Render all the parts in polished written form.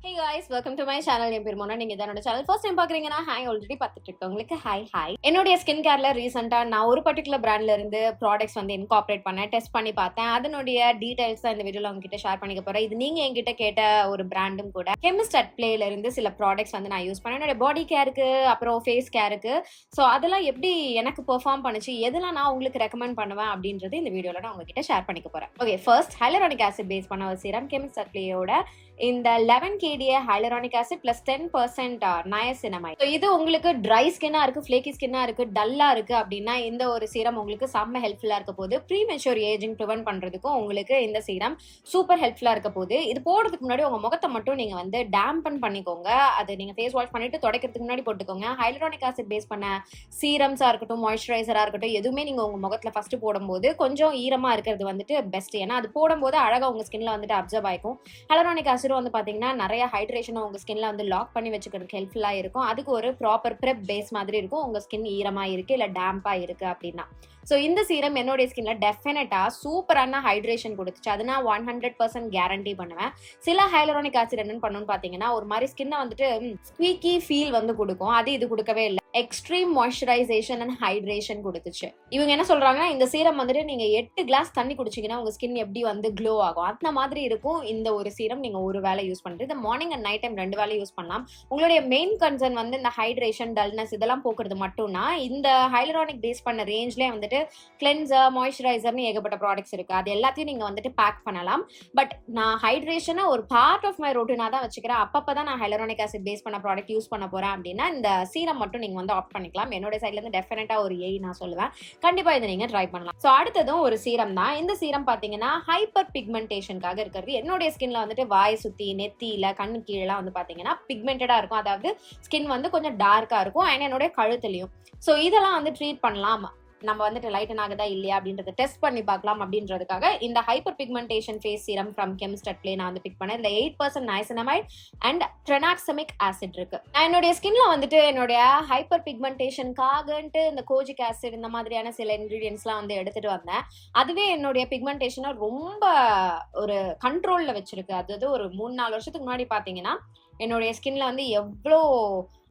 Hey guys, welcome to my channel. என் பேர் மோனா. நீங்க என்னோட சேனல் ஃபர்ஸ்ட் டைம் பாக்குறீங்கன்னா ஹாய் ஆல்ரெடி பார்த்துட்டு இருக்கவங்களுக்கு ஹாய். என்னுடைய ஸ்கின் கேர்ல ரீசெண்டா நான் ஒரு பர்டிகுலர் பிராண்ட்ல இருந்து ப்ராடக்ட்ஸ் வந்து இன்கார்பரேட் பண்ணேன், டெஸ்ட் பண்ணி பார்த்தேன். அதனுடைய டீடைல்ஸ் தான் இந்த வீடியோல உங்ககிட்ட ஷேர் பண்ணிக்க போறேன். இது நீங்க என்கிட்ட கேட்ட ஒரு பிராண்டும் கூட. கெமிஸ்ட் அட் பிளேல இருந்து சில ப்ராடக்ட்ஸ் வந்து நான் யூஸ் பண்ணேன். என்னோட பாடி கேருக்கு அப்புறம் ஃபேஸ் கேருக்கு. ஸோ அதெல்லாம் எப்படி எனக்கு பெர்ஃபார்ம் பண்ணுச்சு, எதெல்லாம் நான் உங்களுக்கு ரெக்கமெண்ட் பண்ணுவேன் அப்படின்றது இந்த வீடியோல நான் உங்ககிட்ட ஷேர் பண்ணிக்க போறேன். Okay, first hyaluronic acid base பண்ண ஒரு சீரம் கெமிஸ்ட் அட் பிளேயோட இந்த 11 kDa hyaluronic acid plus 10% niacinamide. So இது உங்களுக்கு ட்ரை ஸ்கின்னா இருக்கு, ஃபிளேக்கி ஸ்கின்னா இருக்கு, டல்லா இருக்கு அப்படின்னா இந்த ஒரு சீரம் உங்களுக்கு செம்ம ஹெல்ப்ஃபுல்லா இருக்க போகுது. ப்ரீமெச்சூர் ஏஜிங் ப்ரிவென்ட் பண்றதுக்கும் உங்களுக்கு இந்த சீரம் சூப்பர் ஹெல்ப்ஃபுல்லா இருக்க போகுது. இது போடுறதுக்கு முன்னாடி உங்க முகத்தை மட்டும் நீங்க வந்து டேம்பன் பண்ணிக்கோங்க. அது நீங்க ஃபேஸ் வாஷ் பண்ணிட்டு துடைக்கிறதுக்கு முன்னாடி போட்டுக்கோங்க. ஹைலரானிக் ஆசிட் பேஸ் பண்ண சீரம்ஸா இருக்கட்டும், மாய்ஸ்சரைசரா இருக்கட்டும், எதுவுமே நீங்க உங்க முகத்துல ஃபர்ஸ்ட் போடும்போது கொஞ்சம் ஈரமா இருக்கிறது வந்துட்டு பெஸ்ட். ஏன்னா அது போடும்போது அழகா உங்க ஸ்கின்ல வந்துட்டு அப்சர்வ் ஆயிக்கும். ஹைலரானிக் ஆசிட் வந்து பாத்தீங்கன்னா நிறைய ஹைட்ரேஷன் உங்க ஸ்கின்ல வந்து லாக் பண்ணி வச்சுக்கிறதுக்கு ஹெல்ப்ஃபுல்லா இருக்கும். அதுக்கு ஒரு ப்ராப்பர் ப்ரெப் பேஸ் மாதிரி இருக்கும். உங்க ஸ்கின் ஈரமா இருக்கு இல்ல டேம்பா இருக்கு அப்படின்னா ஸோ இந்த சீரம் என்னுடைய ஸ்கின்ல டெஃபினட்டா சூப்பரான ஹைட்ரேஷன் கொடுத்துச்சு. அது நான் 100% கேரண்டி பண்ணுவேன். சில ஹைலரானிக் ஆசிட் என்னன்னு பண்ணணும்னு பாத்தீங்கன்னா ஒரு மாதிரி ஸ்கின்னை வந்துட்டு ஸ்குவீக்கி ஃபீல் வந்து கொடுக்கும். அது இது கொடுக்கவே இல்லை. எக்ஸ்ட்ரீம் மாய்ஸ்சரைசேஷன் அண்ட் ஹைட்ரேஷன் கொடுத்துச்சு. இவங்க என்ன சொல்றாங்கன்னா இந்த சீரம் வந்துட்டு நீங்க 8 கிளாஸ் தண்ணி குடிச்சீங்கன்னா உங்க ஸ்கின் எப்படி வந்து க்ளோ ஆகும் அந்த மாதிரி இருக்கும். இந்த ஒரு சீரம் நீங்க ஒரு வேளை யூஸ் பண்றது, இந்த மார்னிங் அண்ட் நைட் டைம் 2 வேளை யூஸ் பண்ணலாம். உங்களுடைய மெயின் கன்சர்ன் வந்து இந்த ஹைட்ரேஷன், டல்னஸ் இதெல்லாம் போக்குறது மட்டும்னா இந்த ஹைலரானிக் பேஸ் பண்ண ரேஞ்ச்லேயே வந்துட்டு கிளென்சர், மாய்ஸ்சரைசர்னு ஏகப்பட்ட ப்ராடக்ட்ஸ் இருக்கு. அது எல்லாத்தையும் நீங்க வந்துட்டு பேக் பண்ணலாம். பட் நான் ஹைட்ரேஷனை ஒரு பார்ட் ஆஃப் மை ரொட்டீனா தான் வச்சுக்கிறேன். அப்பப்பதான் நான் ஹைலரானிக் ஆசிட் பேஸ் பண்ண ப்ராடக்ட் யூஸ் பண்ண போறேன் அப்படின்னா இந்த சீரம் மட்டும் நீங்க வந்து ஆப்ட் பண்ணிக்கலாம். என்னோட சைட்ல இருந்து டெஃபினட்டா ஒரு நான் சொல்லுவேன். கண்டிப்பா இதை நீங்க ட்ரை பண்ணலாம். ஸோ அடுத்ததும் ஒரு சீரம் தான். இந்த சீரம் பாத்தீங்கன்னா ஹைப்பர் பிக்மெண்டேஷனுக்காக இருக்கிறது. என்னுடைய ஸ்கின்ல வந்துட்டு வாய் சுத்தி, நெத்தியில, கண்ணு கீழே வந்து பாத்தீங்கன்னா பிக்மெண்டடா இருக்கும். அதாவது ஸ்கின் வந்து கொஞ்சம் டார்க்கா இருக்கும். அண்ட் என்னுடைய கழுத்துலயும். ஸோ இதெல்லாம் வந்து ட்ரீட் பண்ணலாம். நம்ம வந்துட்டு லைட்டன் ஆகுதா இல்லையா அப்படின்றத டெஸ்ட் பண்ணி பார்க்கலாம் அப்படின்றதுக்காக இந்த hyperpigmentation face serum from Chemist at Play நான் வந்து பிக் பண்ணேன். இதுல 8% நைசினமைட் அண்ட் ட்ரெனாக்சமிக் ஆசிட் இருக்கு. நான் என்னுடைய ஸ்கின்ல வந்துட்டு என்னுடைய ஹைப்பர் பிக்மெண்டேஷனுக்காகன்ட்டு இந்த கோஜிக் ஆசிட் இந்த மாதிரியான சில இன்கிரீடியன்ஸ்லாம் வந்து எடுத்துட்டு வந்தேன். அதுவே என்னுடைய பிக்மெண்டேஷனை ரொம்ப ஒரு கண்ட்ரோல்ல வச்சிருக்கு. அதாவது ஒரு 3-4 வருஷத்துக்கு முன்னாடி பாத்தீங்கன்னா என்னுடைய ஸ்கின்ல வந்து எவ்வளோ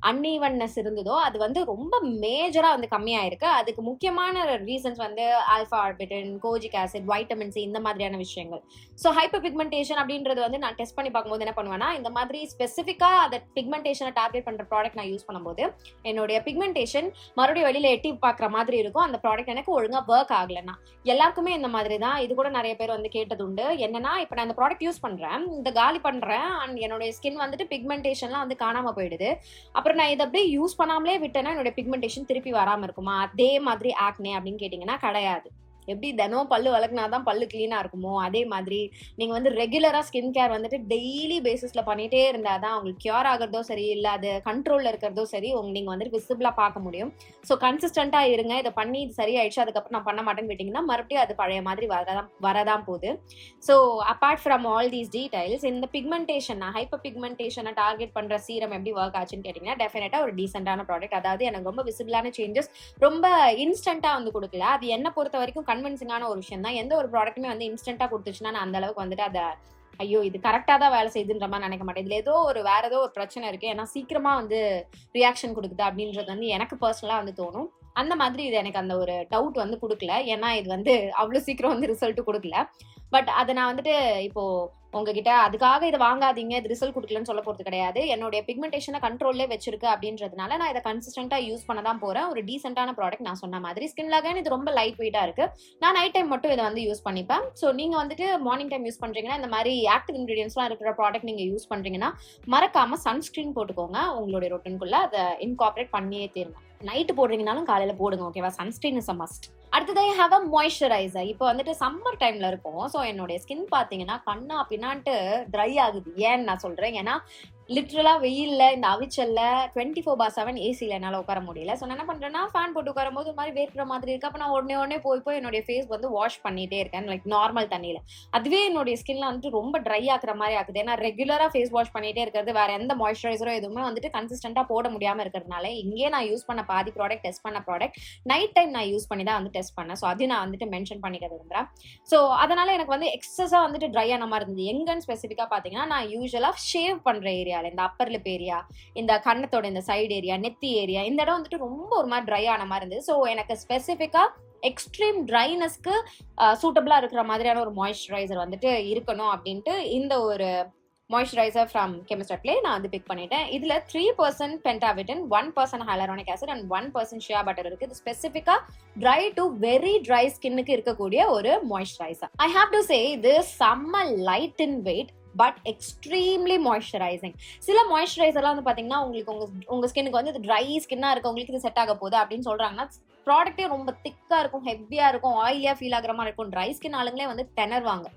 அன்ஈவன்னஸ் இருந்ததோ அது வந்து ரொம்ப மேஜரா வந்து கம்மியாயிருக்கு. அதுக்கு முக்கியமான ரீசன்ஸ் வந்து alpha arbutin, kojic acid, vitamin C இந்த மாதிரியான விஷயங்கள். ஸோ ஹைப்பர் பிக்மெண்டேஷன் அப்படின்றது வந்து நான் டெஸ்ட் பண்ணி பார்க்கும்போது என்ன பண்ணுவேன்னா இந்த மாதிரி ஸ்பெசிஃபிக்கா அதை பிக்மெண்டேஷனை டார்கெட் பண்ற ப்ராடக்ட் நான் யூஸ் பண்ணும்போது என்னுடைய பிக்மெண்டேஷன் மறுபடியும் வெளியில எட்டி பார்க்குற மாதிரி இருக்கும். அந்த ப்ராடக்ட் எனக்கு ஒழுங்கா ஒர்க் ஆகலைன்னா எல்லாருக்குமே இந்த மாதிரி தான். இது கூட நிறைய பேர் வந்து கேட்டது உண்டு. என்னன்னா இப்போ நான் இந்த ப்ராடக்ட் யூஸ் பண்றேன், இந்த காலி பண்றேன், அண்ட் என்னுடைய ஸ்கின் வந்துட்டு பிக்மெண்டேஷன்லாம் வந்து காணாம போயிடுது. அப்புறம் நான் இதை அப்படியே யூஸ் பண்ணாமலே விட்டேன்னா என்னோட பிக்மெண்டேஷன் திருப்பி வராம இருக்குமா? அதே மாதிரி ஆக்னே அப்படின்னு கேட்டீங்கன்னா கிடையாது. எப்படி தினம் பல்லு வளர்க்கினாதான் பல்லு கிளீனா இருக்குமோ அதே மாதிரி நீங்க வந்து ரெகுலரா ஸ்கின் கேர் வந்துட்டு டெய்லி பேசிஸ்ல பண்ணிட்டே இருந்தாதான் உங்களுக்கு கியூர் ஆகிறதோ சரி, இல்ல அது கண்ட்ரோல்ல இருக்கிறதோ சரி நீங்க வந்துட்டு விசிபிளா பார்க்க முடியும். ஸோ கன்சிஸ்டன்டா இருங்க. இதை பண்ணி இது சரியாயிடுச்சு அதுக்கப்புறம் நான் பண்ண மாட்டேன்னு விட்டீங்கன்னா மறுபடியும் அது பழைய மாதிரி வரதான் போகுது. So apart from all these details இந்த பிக்மெண்டேஷன், ஹைப்பர் பிக்மெண்டேஷனை டார்கெட் பண்ற சீரம் எப்படி ஒர்க் ஆச்சுன்னு கேட்டீங்கன்னா டெஃபினட்டா ஒரு டீசென்டான ப்ராடக்ட். அதாவது எனக்கு ரொம்ப விசிபிளான சேஞ்சஸ் ரொம்ப இன்ஸ்டன்டா வந்து கொடுக்கல. அது என்ன பொறுத்த வரைக்கும் கன்வின்சிங்கான ஒரு விஷயம் தான். எந்த ஒரு ப்ராடக்ட்டுமே வந்து இன்ஸ்டன்டா கொடுத்துச்சுன்னா நான் அந்த அளவுக்கு வந்துட்டு அதை ஐயோ இது கரெக்டா தான் வேலை செய்யுதுன்ற மாதிரி நினைக்க மாட்டேன். இதுல ஏதோ வேற ஏதோ ஒரு பிரச்சனை இருக்கு, ஏன்னா சீக்கிரமா வந்து ரியாக்ஷன் கொடுக்குது அப்படின்றது வந்து எனக்கு பர்சனலா வந்து தோணும். அந்த மாதிரி இது எனக்கு அந்த ஒரு டவுட் வந்து கொடுக்கல. ஏன்னா இது வந்து அவ்வளவு சீக்கிரம் வந்து ரிசல்ட் கொடுக்கல. பட் அதை நான் வந்துட்டு இப்போ உங்ககிட்ட அதுக்காக இதை வாங்காதீங்க, இது ரிசல்ட் கொடுக்கலன்னு சொல்ல போறது கிடையாது. என்னுடைய பிக்மெண்டேஷனை கண்ட்ரோல்லே வச்சிருக்கு அப்படின்றதுனால நான் இதை கன்சிஸ்டன்டா யூஸ் பண்ண தான் போறேன். ஒரு டீசென்டான ப்ராடக்ட். நான் சொன்ன மாதிரி ஸ்கின் லகன் இது ரொம்ப லைட் வெயிட்டா இருக்கு. நான் நைட் டைம் மட்டும் இதை வந்து யூஸ் பண்ணிப்பேன். ஸோ நீங்க வந்துட்டு மார்னிங் டைம் யூஸ் பண்றீங்கன்னா இந்த மாதிரி ஆக்டிவ் இன்கிரீடியன்ஸ்லாம் இருக்கிற ப்ராடக்ட் நீங்க யூஸ் பண்றீங்கன்னா மறக்காம சன்ஸ்கிரீன் போட்டுக்கோங்க. உங்களுடைய ரொட்டீனுக்குள்ள அதை இன்கார்பரேட் பண்ணியே தீரணும். நைட்டு போடுறீங்கனாலும் காலையில போடுங்க, ஓகேவா? Sunscreen is a must. அடுத்தது ஐ ஹாவ் அ மாய்ஸ்சரைசர். இப்போ வந்துட்டு சம்மர் டைம்ல இருக்கும். ஸோ என்னுடைய ஸ்கின் பாத்தீங்கன்னா கண்ணா பின்னான்ட்டு ட்ரை ஆகுது. ஏன்னு நான் சொல்றேன், ஏன்னா லிட்ரலா வெயில்ல இந்த அவிச்சல்ல 24/7 ஏசியில என்னால உட்கார முடியல. ஸோ நான் என்ன பண்றேன்னா ஃபேன் போட்டு உட்காரும் போது ஒரு மாதிரி வேர்க்கிற மாதிரி இருக்கு. அப்ப நான் உடனே போய் என்னுடைய ஃபேஸ் வந்து வாஷ் பண்ணிட்டே இருக்கேன், லைக் நார்மல் தண்ணியில. அதுவே என்னுடைய ஸ்கின்ல வந்துட்டு ரொம்ப ட்ரை ஆக்குற மாதிரி ஆகுது. ஏன்னா ரெகுலரா ஃபேஸ் வாஷ் பண்ணிட்டே இருக்கிறது, வேற எந்த மாய்ஸ்சரைசரோ எதுவுமே வந்துட்டு கன்சிஸ்டன்டா போட முடியாம இருக்கிறதுனால இங்கே நான் யூஸ் பண்ண பாதி ப்ராடக்ட், டெஸ்ட் பண்ண ப்ராடக்ட் நைட் டைம் நான் யூஸ் பண்ணி தான் வந்து டெஸ்ட் பண்ணேன். ஸோ அதையும் நான் வந்துட்டு மென்ஷன் பண்ணிக்க விரும்புகிறேன். ஸோ அதனால எனக்கு வந்து எக்ஸஸாக வந்துட்டு ட்ரை ஆன மாதிரி இருந்தது. எங்கன்னு ஸ்பெசிஃபிக்காக பார்த்தீங்கன்னா, நான் யூஸ்வலாக ஷேவ் பண்ணுற ஏரியாவில், இந்த அப்பர் லிப் ஏரியா, இந்த கண்ணத்தோட இந்த சைடு ஏரியா, நெத்தி ஏரியா, இந்த இடம் வந்துட்டு ரொம்ப ஒரு மாதிரி ட்ரை ஆன மாதிரி இருந்தது. ஸோ எனக்கு ஸ்பெசிஃபிக்காக எக்ஸ்ட்ரீம் ட்ரைனஸ்க்கு சூட்டபிளாக இருக்கிற மாதிரியான ஒரு மாய்ஸ்சரைசர் வந்துட்டு இருக்கணும் அப்படின்ட்டு இந்த ஒரு moisturiser from Chemist at play நான் வந்து பிக் பண்ணிட்டேன். இதுல 3% பென்டாவிட்டன், 1% hyaluronic acid and 1% Shia butter இருக்கு. இது ஸ்பெசிஃபிக்கா ட்ரை டு வெரி ட்ரை ஸ்கின்னுக்கு இருக்கக்கூடிய ஒரு moisturiser. I have to say இது செம்ம light in weight but extremely moisturising. சில மாய்ஸ்சரைசர்லாம் வந்து பாத்தீங்கன்னா உங்களுக்கு உங்க ஸ்கின்னுக்கு வந்து இது ட்ரை ஸ்கின்னா இருக்கு, உங்களுக்கு இது செட் ஆக போகுது அப்படின்னு சொல்றாங்கன்னா ப்ராடக்டே ரொம்ப திக்கா இருக்கும், ஹெவியா இருக்கும், ஆயிலியா ஃபீல் ஆகிற மாதிரி இருக்கும். ட்ரை ஸ்கின் ஆளுங்களே வந்து திணறுவாங்க.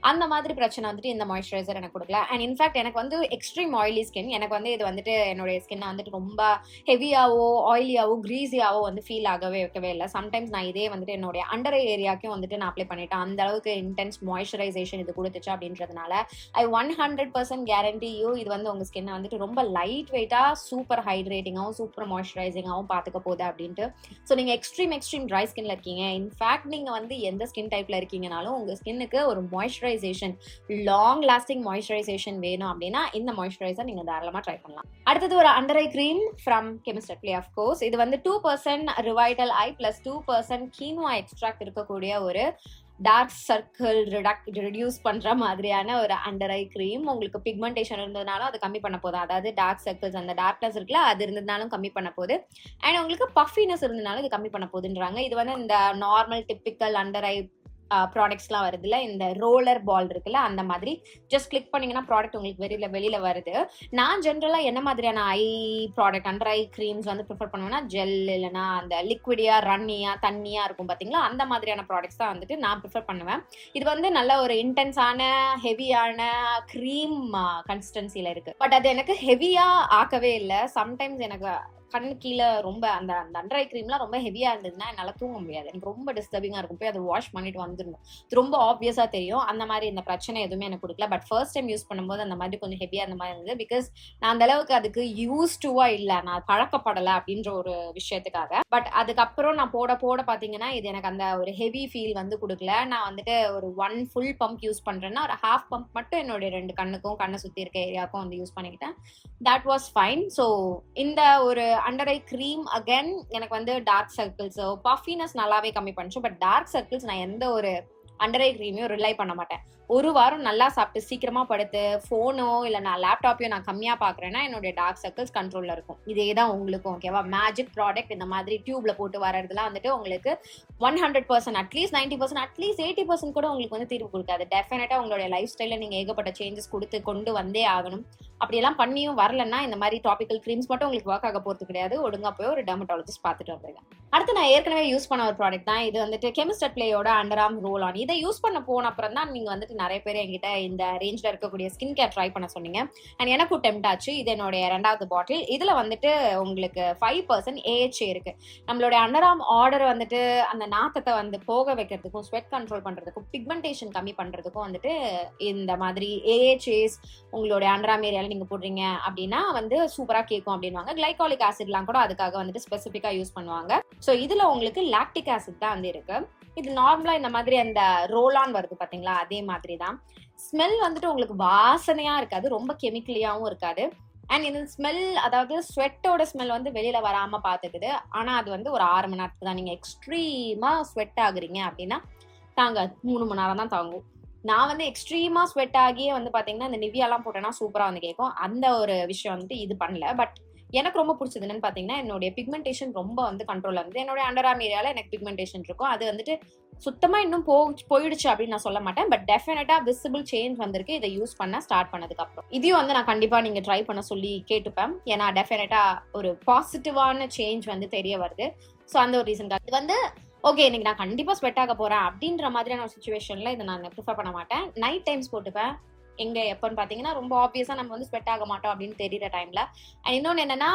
அந்த மாதிரி பிரச்சனை வந்துட்டு இந்த மாய்ஸ்சரைசர் எனக்கு கொடுக்கல. அண்ட் இன்ஃபேக்ட் எனக்கு வந்து எக்ஸ்ட்ரீம் ஆயிலி ஸ்கின். எனக்கு வந்து இது வந்துட்டு என்னுடைய ஸ்கின்னை வந்துட்டு ரொம்ப ஹெவியாவோ ஆயிலியாவோ கிரீஸியாவோ வந்து ஃபீல் ஆகவே வைக்கவே இல்லை. சம்டைம்ஸ் நான் இதே வந்துட்டு என்னுடைய அண்டர் ஐ ஏரியாக்கும் வந்துட்டு நான் அப்ளை பண்ணிட்டேன். அந்த அளவுக்கு இன்டென்ஸ் மாய்ஸ்சரைசேஷன் இது கொடுத்துச்சு அப்படின்றதுனால ஐ 100% கேரண்டி யூ இது வந்து உங்க ஸ்கின்னை வந்துட்டு ரொம்ப லைட் வெயிட்டா சூப்பர் ஹைட்ரேட்டிங்காகவும் சூப்பர் மாய்ஸ்சரைசிங்காகவும் பார்த்துக்க போகுது அப்படின்ட்டு. ஸோ நீங்க எக்ஸ்ட்ரீம் ட்ரை ஸ்கின்ல இருக்கீங்க, இன்ஃபேக்ட் நீங்க வந்து எந்த ஸ்கின் டைப்ல இருக்கீங்கனாலும் உங்க ஸ்கின்னுக்கு ஒரு மாய்ஸ்சரைசேஷன், லாங் லாஸ்டிங் மாய்ஸ்சரைசேஷன் வேணும் அப்படின்னா இந்த மாய்ஸ்சரைசர் நீங்க தாராளமா ட்ரை பண்ணலாம். அடுத்தது ஒரு under eye cream from Chemist at Play. Of course இது வந்து 2% revital eye plus 2% quinoa extract இருக்கக்கூடிய ஒரு டார்க் சர்க்கிள் ரெடியூஸ் பண்ற மாதிரியான ஒரு அண்டர் ஐ கிரீம். உங்களுக்கு பிக்மெண்டேஷன் இருந்ததுனாலும் அது கம்மி பண்ண போதும். அதாவது டார்க் சர்க்கிள்ஸ், அந்த டார்க்னஸ் இருக்குல்ல, அது இருந்ததுனாலும் கம்மி பண்ண போகுது. அண்ட் உங்களுக்கு பஃபினஸ் இருந்ததுனாலும் இது கம்மி பண்ண போகுதுன்றாங்க. இது வந்து இந்த நார்மல் டிப்பிக்கல் அண்டர் ஐ ப்ராடக்ட்ஸ்லாம் வருது இல்லை, இந்த ரோலர் பால் இருக்குல்ல, அந்த மாதிரி ஜஸ்ட் கிளிக் பண்ணீங்கன்னா ப்ராடக்ட் உங்களுக்கு வெளியில வருது. நான் ஜென்ரலா என்ன மாதிரியான ஐ ப்ராடக்ட், அண்டர் ஐ கிரீம்ஸ் வந்து ப்ரிஃபர் பண்ணுவேன்னா ஜெல் இல்லைன்னா அந்த லிக்விடியா ரன்னியா தண்ணியா இருக்கும் பாத்தீங்களா, அந்த மாதிரியான ப்ராடக்ட்ஸ் தான் வந்துட்டு நான் ப்ரிஃபர் பண்ணுவேன். இது வந்து நல்ல ஒரு இன்டென்ஸான ஹெவியான க்ரீம் கன்சிஸ்டன்சில இருக்கு. பட் அது எனக்கு ஹெவியா ஆக்கவே இல்லை. சம்டைம்ஸ் எனக்கு கண்ணு கீழே ரொம்ப அந்த அண்டர் ஐ கிரீம்லாம் ரொம்ப ஹெவியா இருந்ததுன்னா என்னால் தூங்க முடியாது. எனக்கு ரொம்ப டிஸ்டர்பிங்கா இருக்கும். போய் அதை வாஷ் பண்ணிட்டு வந்துடணும். இது ரொம்ப ஆப்வியஸா தெரியும். அந்த மாதிரி இந்த பிரச்சனை எதுவுமே எனக்கு கொடுக்கல. பட் ஃபர்ஸ்ட் டைம் யூஸ் பண்ணும்போது அந்த மாதிரி கொஞ்சம் ஹெவியா அந்த மாதிரி இருந்தது. பிகாஸ் நான் அந்த அளவுக்கு அதுக்கு யூஸ்டுவா இல்லை, நான் பழக்கப்படலை அப்படின்ற ஒரு விஷயத்துக்காக. பட் அதுக்கப்புறம் நான் போட பாத்தீங்கன்னா இது எனக்கு அந்த ஒரு ஹெவி ஃபீல் வந்து கொடுக்கல. நான் வந்துட்டு ஒரு 1 ஃபுல் பம்ப் யூஸ் பண்றேன்னா ஒரு ஹாஃப் பம்ப் மட்டும் என்னுடைய 2 கண்ணுக்கும் கண்ணை சுத்தி இருக்க ஏரியாவுக்கும் வந்து யூஸ் பண்ணிக்கிட்டேன். That was fine. ஸோ இந்த ஒரு அண்டர் ஐ கிரீம் அகைன் எனக்கு வந்து டார்க் சர்க்கிள்ஸ், பஃபினஸ் நல்லாவே கம்மி பண்ணுச்சு. பட் டார்க் சர்க்கிள்ஸ் நான் எந்த ஒரு அண்டர் ஐ கிரீமையும் ரிலை பண்ண மாட்டேன். ஒரு வாரம் நல்லா சாப்பிட்டு சீக்கிரமா படுத்து ஃபோனோ இல்லை நான் லேப்டாப்பையும் நான் கம்மியா பாக்குறேன்னா என்னுடைய டார்க் சர்க்கிள்ஸ் கண்ட்ரோல்ல இருக்கும். இதே தான் உங்களுக்கும். ஓகேவா? மேஜிக் ப்ராடக்ட் இந்த மாதிரி டியூப்ல போட்டு வரதுலாம் வந்துட்டு உங்களுக்கு 100%, அட்லீஸ்ட் 90%, அட்லீஸ்ட் 80% கூட உங்களுக்கு வந்து தீர்வு கொடுக்காது. டெஃபினட்டா உங்களுடைய லைஃப் ஸ்டைல நீங்க ஏகப்பட்ட சேஞ்சஸ் கொண்டு வந்தே ஆகணும். அப்படியெல்லாம் பண்ணியும் வரலன்னா இந்த மாதிரி டாபிக்கல் கிரீம்ஸ் மட்டும் உங்களுக்கு ஒர்க் ஆக போறது கிடையாது. ஒழுங்கா போய் ஒரு டெர்மட்டாலஜிஸ்ட் பார்த்துட்டு வந்துருங்க. அடுத்து நான் ஏற்கனவே யூஸ் பண்ண ஒரு ப்ராடக்ட் தான் இது வந்துட்டு கெமிஸ்ட் அட் ப்ளேயோட அண்டர் ஆர்ம் ரோல் ஆன். இதை யூஸ் பண்ண போன அப்புறம் தான் நீங்க வந்துட்டு நிறைய பேர் என்கிட்ட இந்த ரேஞ்சில் இருக்கக்கூடிய ஸ்கின் கேர் ட்ரை பண்ண சொன்னீங்க. அண்ட் எனக்கும் டெம்ட் ஆச்சு. இது என்னுடைய 2வது பாட்டில். இதுல வந்துட்டு உங்களுக்கு 5% AHA இருக்கு. நம்மளுடைய அண்டர் ஆர்ம் ஆர்டர் வந்துட்டு அந்த நாத்தத்தை வந்து போக வைக்கிறதுக்கும், ஸ்வெட் கண்ட்ரோல் பண்றதுக்கும், பிக்மெண்டேஷன் கம்மி பண்றதுக்கும் வந்துட்டு இந்த மாதிரி AHAs உங்களுடைய அண்டர் ஆர்ம் ஏரியால நீங்க போடுறீங்க அப்படின்னா வந்து சூப்பரா கேட்கும் அப்படின்வாங்க. கிளைகாலிக் ஆசிட்லாம் கூட அதுக்காக வந்துட்டு ஸ்பெசிஃபிக்கா யூஸ் பண்ணுவாங்க. ஸோ இதுல உங்களுக்கு லாக்டிக் ஆசிட் தான் வந்து இருக்கு. இது நார்மலா இந்த மாதிரி அந்த ரோல் ஆன் வருது பாத்தீங்களா, அதே மாதிரி தான். ஸ்மெல் வந்துட்டு உங்களுக்கு வாசனையா இருக்காது, ரொம்ப கெமிக்கலியாவும் இருக்காது. அண்ட் இந்த ஸ்மெல், அதாவது ஸ்வெட்டோட ஸ்மெல் வந்து வெளியில வராம பாத்துக்குது. ஆனா அது வந்து ஒரு 6 மணி நேரத்துக்கு தான். நீங்க எக்ஸ்ட்ரீமா ஸ்வெட் ஆகுறீங்க அப்படின்னா தாங்காது, 3 மணி நேரம் தான் தாங்கும். நான் வந்து எக்ஸ்ட்ரீமா ஸ்வெட் ஆகியே வந்து பாத்தீங்கன்னா இந்த நிவியாலாம் போட்டேன்னா சூப்பரா வந்து கேட்கும். அந்த ஒரு விஷயம் வந்துட்டு இது பண்ணல. பட் எனக்கு ரொம்ப பிடிச்சது என்னன்னு பாத்தீங்கன்னா என்னுடைய பிக்மெண்டேஷன் ரொம்ப வந்து கண்ட்ரோல் ஆகுது. என்னுடைய அண்டர் ஆர்ம் ஏரியால எனக்கு பிக்மெண்டேஷன் இருக்கும். அது வந்துட்டு சுத்தமா இன்னும் போயிடுச்சு அப்படின்னு நான் சொல்ல மாட்டேன். பட் டெஃபினட்டா விசிபிள் சேஞ்ச் வந்திருக்கு இதை யூஸ் பண்ண ஸ்டார்ட் பண்ணதுக்கு அப்புறம். இதையும் வந்து நான் கண்டிப்பா நீங்க ட்ரை பண்ண சொல்லி கேட்டுப்பேன். ஏன்னா டெஃபினட்டா ஒரு பாசிட்டிவான சேஞ்ச் வந்து தெரிய வருது. ஸோ அந்த ஒரு ரீசன் இது வந்து ஓகே இன்னைக்கு நான் கண்டிப்பா ஸ்வெட் ஆக போறேன் அப்படின்ற மாதிரியான ஒரு சுச்சுவேஷன்ல இதை நான் ப்ரிஃபர் பண்ண மாட்டேன். நைட் டைம்ஸ் போட்டுப்பேன். எங்க எப்பன்னு பாத்தீங்கன்னா ரொம்ப ஆப்வியஸா நம்ம வந்து ஸ்வெட் ஆக மாட்டோம் அப்படின்னு தெரியற டைம்ல. அண்ட் இன்னொன்னு என்னன்னா,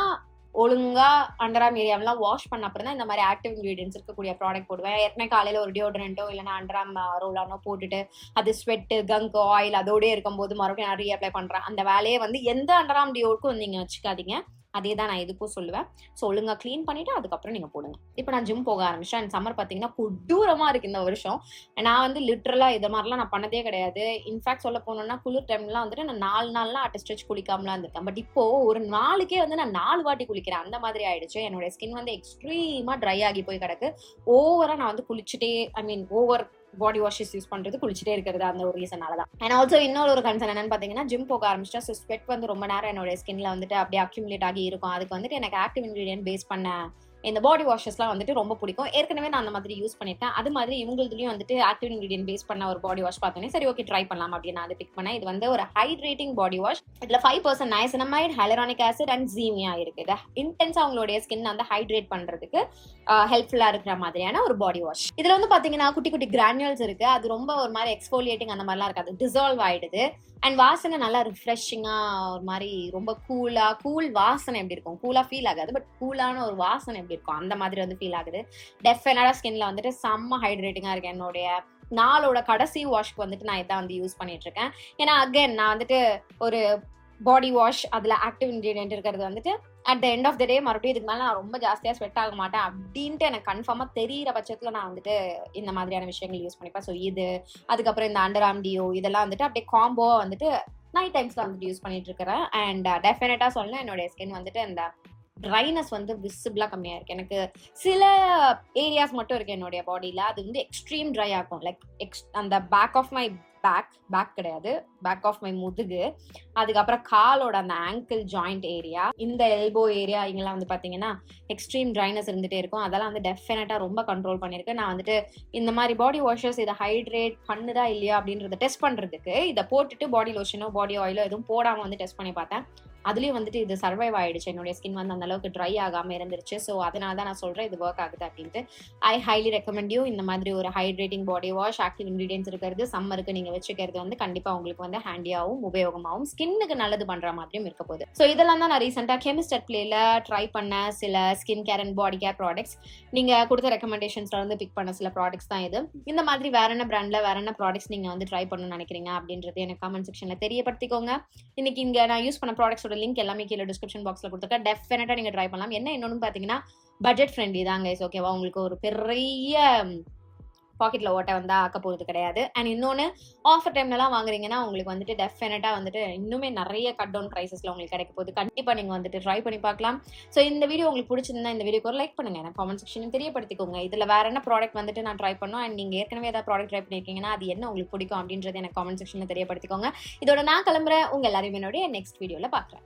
ஒழுங்கா அண்டர் ஆர்ம் ஏரியாவெல்லாம் வாஷ் பண்ண அப்புறம் தான் இந்த மாதிரி ஆக்டிவ் இன்கிரீடியன்ஸ் இருக்கக்கூடிய ப்ராடக்ட் போடுவேன். ஏற்கனவே காலையில ஒரு டியோட்ரண்ட்டோ இல்லைன்னா அண்டர் ஆர்ம் ரோலானோ போட்டுட்டு அது ஸ்வெட்டு கங்க் ஆயில் அதோடய இருக்கும்போது மறுபடியும் நான் ரீஅப்ளை பண்றேன். அந்த வேலையை வந்து எந்த அண்டர் ஆர்ம் டியோவுக்கும் நீங்க வச்சுக்காதீங்க. அதே தான் நான் இதுக்கும் சொல்லுவேன். ஸோ ஒழுங்கா க்ளீன் பண்ணிட்டு அதுக்கப்புறம் நீங்க போடுங்க. இப்போ நான் ஜிம் போக ஆரம்பிச்சேன். அண்ட் சம்மர் பார்த்தீங்கன்னா கொடூரமா இருக்கு இந்த வருஷம். நான் வந்து லிட்டரலா இது மாதிரிலாம் நான் பண்ணதே கிடையாது. இன்ஃபேக்ட் சொல்ல போனோம்னா குளிர் டைம்லாம் வந்துட்டு நான் 4 நாள்லாம் அட் ஸ்ட்ரெச் குளிக்காமலாம் இருந்திருக்கேன். பட் இப்போ ஒரு நாளுக்கே வந்து நான் 4 வாட்டி குளிக்கிறேன். அந்த மாதிரி ஆயிடுச்சு. என்னோட ஸ்கின் வந்து எக்ஸ்ட்ரீமா ட்ரை ஆகி போய் கிடக்கு. ஓவரா நான் வந்து குளிச்சுட்டே ஓவர் பாடி வாஷஸ் யூஸ் பண்றது குளிச்சுட்டே இருக்கிறது அந்த ஒரு ரீசனால தான். அண்ட் ஆல்சோ இன்னொரு ஒரு கன்சர்ன் என்னன்னு பாத்தீங்கன்னா, ஜிம் போக ஆரம்பிச்சா ஸ்வெட் வந்து ரொம்ப நேரம் என்னோட ஸ்கின்ல வந்துட்டு அப்படியே அக்யூமுலேட் ஆகி இருக்கும். அதுக்கு வந்துட்டு எனக்கு ஆக்டிவ் இன்கிரீடியன்ட் பேஸ் பண்ண இந்த பாடி வாஷஸ்லாம் வந்துட்டு ரொம்ப பிடிக்கும். ஏற்கனவே நான் அந்த மாதிரி யூஸ் பண்ணிட்டேன். அது மாதிரி இவங்களுதுலயும் வந்துட்டு ஆக்டிவ் இன்கிரீடியன்ட் பேஸ் பண்ண ஒரு பாடி வாஷ் பார்த்தோன்னே சரி ஓகே ட்ரை பண்ணலாம் அப்படின்னு நான் அதை பிக் பண்ணேன். இது வந்து ஒரு ஹைட்ரேட்டிங் பாடி வாஷ். இதுல 5% நயசினமைட், ஹைலரானிக் ஆசிட் அண்ட் ஜீமியா இருக்கு. இது இன்டென்ஸா அவங்களுடைய ஸ்கின் வந்து ஹைட்ரேட் பண்றதுக்கு ஹெல்ப்ஃபுல்லா இருக்கிற மாதிரியான ஒரு பாடி வாஷ். இதுல வந்து பாத்தீங்கன்னா குட்டி குட்டி கிரானியூல்ஸ் இருக்கு. அது ரொம்ப ஒரு மாதிரி எக்ஸ்ஃபோலியேட்டிங் அந்த மாதிரிலாம் இருக்காது, டிசால்வ் ஆயிடுது. அண்ட் வாசனை நல்லா ரிஃப்ரெஷிங்கா ஒரு மாதிரி ரொம்ப கூல் வாசனை எப்படி இருக்கும், கூலா ஃபீல் ஆகாது, பட் கூலான ஒரு வாசனை எப்படி இருக்கும் அந்த மாதிரி வந்து ஃபீல் ஆகுது. டெஃபினட்டா ஸ்கின்ல வந்துட்டு செம்ம ஹைட்ரேட்டிங்கா இருக்கு. என்னுடைய நாளோட கடைசி வாஷ்க்கு வந்துட்டு நான் இதான் வந்து யூஸ் பண்ணிட்டு இருக்கேன். ஏன்னா அகைன் நான் வந்துட்டு ஒரு பாடி வாஷ் அதுல ஆக்டிவ் இன்கிரீடியன்ட் இருக்கிறது வந்துட்டு at the end of the day மறுபடியும் இதுக்கு மேலே நான் ரொம்ப ஜாஸ்தியாக ஸ்வெட் ஆக மாட்டேன் அப்படின்ட்டு எனக்கு கன்ஃபார்மாக தெரியிற பட்சத்தில் நான் வந்துட்டு இந்த மாதிரியான விஷயங்கள் யூஸ் பண்ணிப்பேன். ஸோ இது அதுக்கப்புறம் இந்த அண்டர் ஆர்ம் டியோ இதெல்லாம் வந்துட்டு அப்படியே காம்போவாக வந்துட்டு நைட் டைம்ஸ்ல வந்துட்டு யூஸ் பண்ணிட்டு இருக்கிறேன். அண்ட் டெஃபினட்டா சொல்லணும் என்னுடைய ஸ்கின் வந்துட்டு அந்த ட்ரைனஸ் வந்து விசிபிளா கம்மியா இருக்கு. எனக்கு சில ஏரியாஸ் மட்டும் இருக்கு என்னுடைய பாடியில, அது வந்து எக்ஸ்ட்ரீம் ட்ரை ஆகும். லைக் அந்த பேக் ஆஃப் மை பேக் கிடையாது, பேக் ஆஃப் மை முதுகு, அதுக்கப்புறம் காலோட அந்த ஆங்கிள் ஜாயிண்ட் ஏரியா, இந்த எல்போ ஏரியா இங்கெல்லாம் வந்து பாத்தீங்கன்னா எக்ஸ்ட்ரீம் ட்ரைனஸ் இருந்துட்டே இருக்கும். அதெல்லாம் வந்து டெஃபினட்டா ரொம்ப கண்ட்ரோல் பண்ணிருக்கேன். நான் வந்துட்டு இந்த மாதிரி பாடி வாஷஸ் இதை ஹைட்ரேட் பண்ணுதா இல்லையா அப்படின்றத டெஸ்ட் பண்றதுக்கு இதை போட்டுட்டு பாடி லோஷனோ பாடி ஆயிலோ எதுவும் போடாம வந்து டெஸ்ட் பண்ணி பார்த்தேன். அதுலயும் வந்துட்டு இது சர்வைவ் ஆயிடுச்சு. என்னுடைய ஸ்கின் வந்து அந்த அளவுக்கு ட்ரை ஆகாம இருந்துருச்சு. ஸோ அதனால தான் நான் சொல்றேன் இது ஒர்க் ஆகுது அப்படின்ட்டு. ஐ ஹைலி ரெக்கமெண்ட் யூ இந்த மாதிரி ஒரு hydrating body wash, active ingredients இருக்கிறது, சம்மருக்கு நீங்க வச்சுக்கிறது வந்து கண்டிப்பா உங்களுக்கு வந்து ஹேண்டியாவும் உபயோகமாகவும் ஸ்கின்னுக்கு நல்லது பண்ற மாதிரியும் இருக்க போகுது. ஸோ இதெல்லாம் தான் நான் ரீசெண்டா கெமிஸ்ட் அட் பிளேல ட்ரை பண்ண சில skin care and body care products. நீங்க கொடுத்த ரெக்கமெண்டேஷன்ஸ்ல வந்து பிக் பண்ண சில ப்ராடக்ட்ஸ் தான் இது. இந்த மாதிரி வேற என்ன பிராண்ட்ல வேற என்ன ப்ராடக்ட்ஸ் நீங்க வந்து ட்ரை பண்ணணும்னு நினைக்கிறீங்க அப்படின்றது எனக்கு கமெண்ட் செக்ஷன்ல தெரியப்படுத்திக்கோங்க. இன்னைக்கு இங்க நான் யூஸ் பண்ண ப்ராடக்ட்ஸோட லிங்க் எல்லாமே கீழே டிஸ்கிரிப்ஷன் பாக்ஸ்ல கொடுத்துருக்கேன். டெஃபினட்டா நீங்க ட்ரை பண்ணலாம். என்ன இன்னொன்னு பாத்தீங்கன்னா பட்ஜெட் ஃப்ரெண்ட்லி தான் கைஸ். ஓகேவா, உங்களுக்கு ஒரு பெரிய பாக்கெட்ல ஓட்ட வந்தா ஆக்க போறது கிடையாது. அண்ட் இன்னொன்னு ஆஃபர் டைம்ல எல்லாம் வாங்குறீங்கன்னா உங்களுக்கு வந்துட்டு டெஃபினட்டா வந்துட்டு இன்னுமே நிறைய கட் டவுன் பிரைசஸ்ல உங்களுக்கு கிடைக்க போகுது. கண்டிப்பா நீங்க வந்துட்டு ட்ரை பண்ணி பார்க்கலாம். ஸோ இந்த வீடியோ உங்களுக்கு பிடிச்சிருந்தா இந்த வீடியோக்கு ஒரு லைக் பண்ணுங்க, எனக்கு காமெண்ட் செக்ஷன் தெரியப்படுத்திக்கோங்க. இதுல வேற என்ன ப்ராடக்ட் வந்துட்டு நான் ட்ரை பண்ணோம் அண்ட் நீங்க ஏற்கனவே ஏதாவது ப்ராடக்ட் ட்ரை பண்ணிருக்கீங்கன்னா அது என்ன உங்களுக்கு பிடிக்கும் அப்படின்றது எனக்கு காமெண்ட் செக்ஷன்ல தெரியப்படுத்திக்கோங்க. இதோட நான் கிளம்புறேன். உங்க எல்லாரையும் என்னுடைய நெக்ஸ்ட் வீடியோல பாக்குறேன்.